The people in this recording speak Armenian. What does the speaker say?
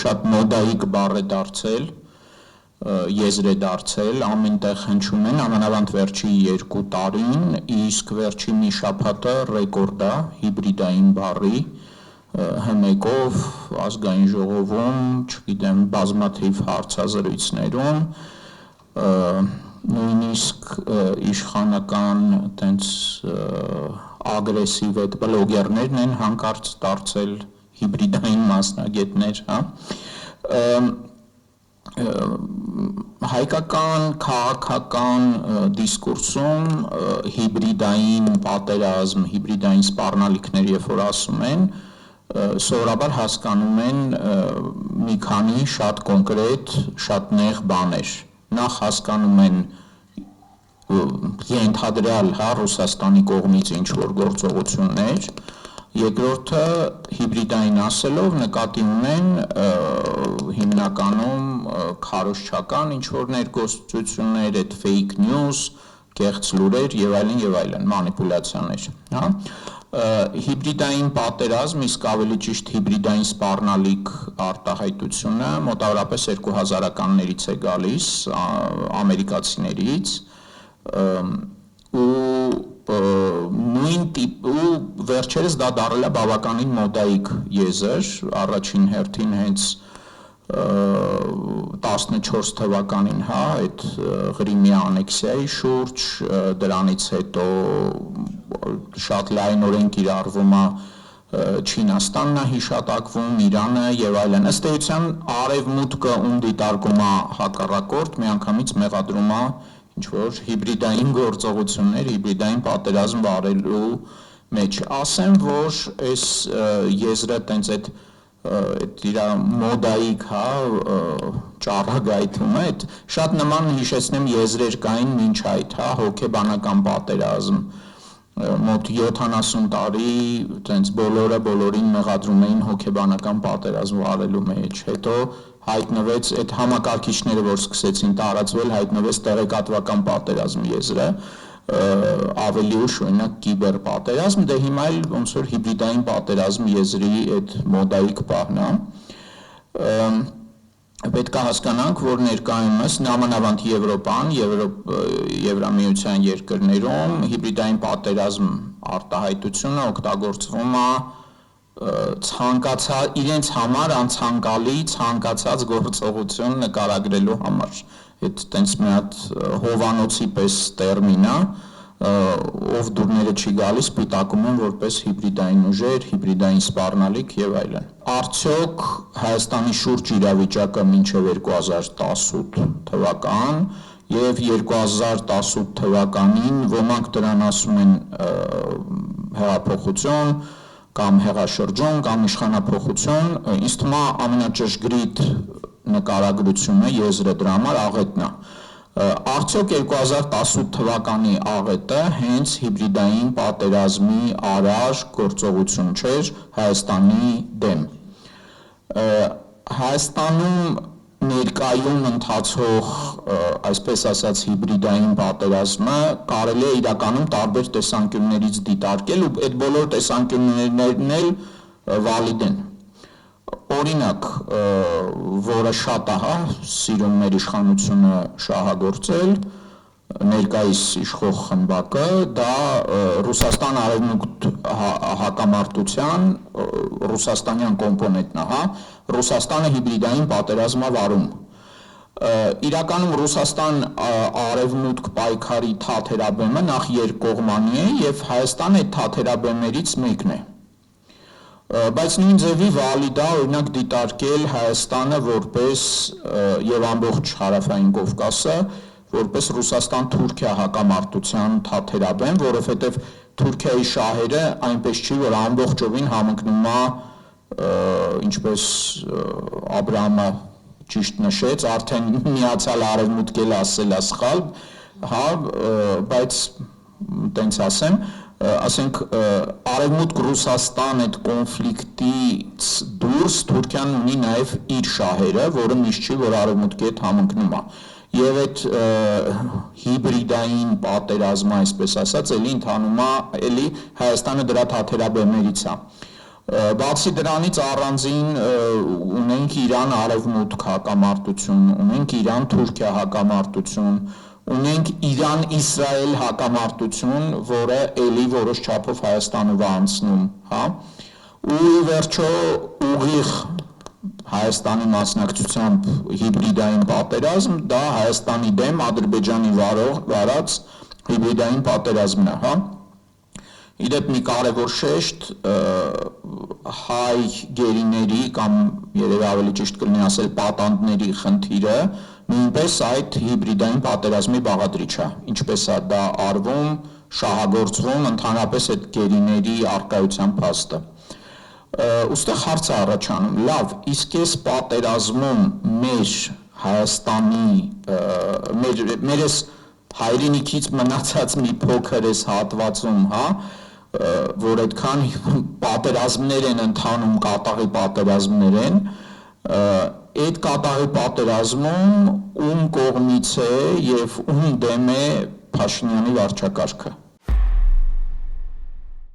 շատ մոդայիկ բառ է դարձել, եզր է դարձել, ամենտեղ հնչում են, ամանավանդ վերջի 2 տարին, իսկ վերջի մի շաբաթը ռեկորդ է հիբրիդային բառի հմեկով ազգային ժողովում, չգիտեմ, բազմաթիվ հարցազրույցներում, նույնիսկ իշխանական տենց ագրեսիվ այդ բլոգերներն են հանկարծ դարձել հիբրիդային մասնագետներ, հայկական քաղաքական դիսկուրսում հիբրիդային պատերազմ, հիբրիդային սպառնալիքներ, երբ որ ասում են, սովորաբար հասկանում են մի քանի շատ կոնկրետ, շատ նեղ բաներ։ Նախ հասկանում են ենթադրյալ Ռուսաստանի կողմից ինչ-որ գործողություններ, երկրորդը հիբրիդային ասելով նկատի ունեն հիմնականում քարոզչական ինչ-որ ներգործություններ, այդ fake news, կեղծ լուրեր եւ այլն, մանիպուլյացիաներ, Հիբրիդային պատերազմ, իսկ ավելի ճիշտ հիբրիդային սպառնալիք արտահայտությունը մոտավորապես 2000-ականներից է գալիս, ամերիկացիներից, ու վերջերս դա դառել է բավականին մոդայիկ եզր, առաջին հերթին հենց 14 թվականին, այդ Ղրիմի անեքսիայի շուրջ, դրանից հետո շատ լայնորեն կիրառվում է Չինաստանն է հիշատակվում, Իրանը եւ այլն, ըստ էության արևմուտքը ում դիտարկում է հակառակորդ, միանգամից մեղադրում է ինչ-որ հիբրիդային գործողություններ, հիբրիդային պատերազմ վարելու մեջ, ասեմ, որ այս եզրը տենց այդ իր մոդայիկ ճառագայթում է, շատ նման հիշեցնեմ եզրեր կային մինչ այդ, հոգեբանական պատերազմ, մոտ 70 տարի տենց բոլորը բոլորին մեղադրում էին հոգեբանական պատերազմ վարելու մեջ, հետո հայտնվեց այդ համակարգիչները, որ սկսեցին տարածվել, հայտնվեց տեղեկատվական պատերազմ եզրը, ավելի ուշ օրինակ կիբեր պատերազմ, դե հիմա էլ ոնց որ հիբրիդային պատերազմ եզրի այդ մոդայիկ պահն է, պետք է հասկանանք, որ ներկայումս նամանավանդ Եվրոպան, Եվրամիության երկրներում հիբրիդային պատերազմ արտահայտությունը օգտագործվում է իրենց համար անցանկալի ցանկացած գործողություն նկարագրելու համար, այդ տենց մի հատ հովանոցի պես տերմին է, ով դուրները չի գալիս, պիտակում են որպես հիբրիդային ուժեր, հիբրիդային սպառնալիք եւ այլն։ Արդյոք Հայաստանի շուրջ իրավիճակը մինչև 2018 թվական եւ 2018 թվականին ոմանք դրան ասում են հեղափոխություն կամ հեղաշրջում կամ իշխանափոխություն, ինձ թվում է ամենաճշգրիտ նկարագրությունը եզրը դրա համար աղետն է։ Արդյոք 2018 թվականի աղետը հենց հիբրիդային պատերազմի արար գործողություն չէր Հայաստանի դեմ։ Հայաստանում ներկայում ընթացող, այսպես ասած, հիբրիդային պատերազմը կարելի է իրականում տարբեր տեսանկյուններից դիտարկել ու այդ բոլոր տեսանկյուններն էլ վալիդ են։ Օրինակ, որը շատ է, սիրում մեր իշխանությունը շահագործել, ներկայիս իշխող խմբակը, դա Ռուսաստան արևմուտք հակամարտության ռուսաստանյան կոմպոնենտն է, Ռուսաստանը հիբրիդային պատերազմ է վարում։ Իրականում Ռուսաստան արևմուտք պայքարի թաթերաբեմը նախ երկկողմանի է եւ Հայաստանը այդ թաթերաբեմներից մեկն է։ Բայց նույն ձևի վալիդ է օրինակ դիտարկել Հայաստանը որպես եւ ամբողջ հարավային Կովկասը որպես Ռուսաստան-Թուրքիա հակամարտության թաթերաբեմ, որովհետեւ Թուրքիայի շահերը այնպես չի, որ ամբողջովին համընկնում է, ինչպես Աբրահամը ճիշտ նշեց, արդեն միացյալ արևմուտք էլ ասել է սխալ, բայց տենց ասենք արևմուտք Ռուսաստան այդ կոնֆլիկտից դուրս Թուրքիան ունի նաև իր շահերը, որը միշտ չի, որ արևմուտքի հետ համընկնում է։ Եվ այդ հիբրիդային պատերազմը, այսպես ասած, էլի ընթանում է, էլի Հայաստանը դրա թաթերաբեմերից է։ Բացի դրանից առանձին ունենք Իրան արևմուտք հակամարտություն, ունենք Իրան Թուրքիա հակամարտություն, ունենք Իրան-Իսրայել հակամարտություն, որը էլի որոշ չափով Հայաստանով է անցնում, հա, ու ի վերջո ուղիղ Հայաստանի մասնակցությամբ հիբրիդային պատերազմ, դա Հայաստանի դեմ Ադրբեջանի վարած հիբրիդային պատերազմն է, հա։ Իդեպ մի կարևոր շեշտ հայ գերիների կամ երևի ավելի ճիշտ կլինի ասել պատանդների խնդիրը նույնպես այդ հիբրիդային պատերազմի բաղադրիչ է, ինչպես է դա արվում, շահագործվում ընդհանրապես այդ գերիների առկայության փաստը։ Ուստեղ հարց է առաջանում, լավ, իսկ այս պատերազմում մեր Հայաստանի մեր այս հայրենիքից մնացած մի փոքր էս հատվածում, հա, որ այդքան պատերազմներ են ընթանում, կատաղի պատերազմներ են, այդ կատաղի պատերազմում ում կողմից է եւ ում դեմ է Փաշինյանի վարչակարգը։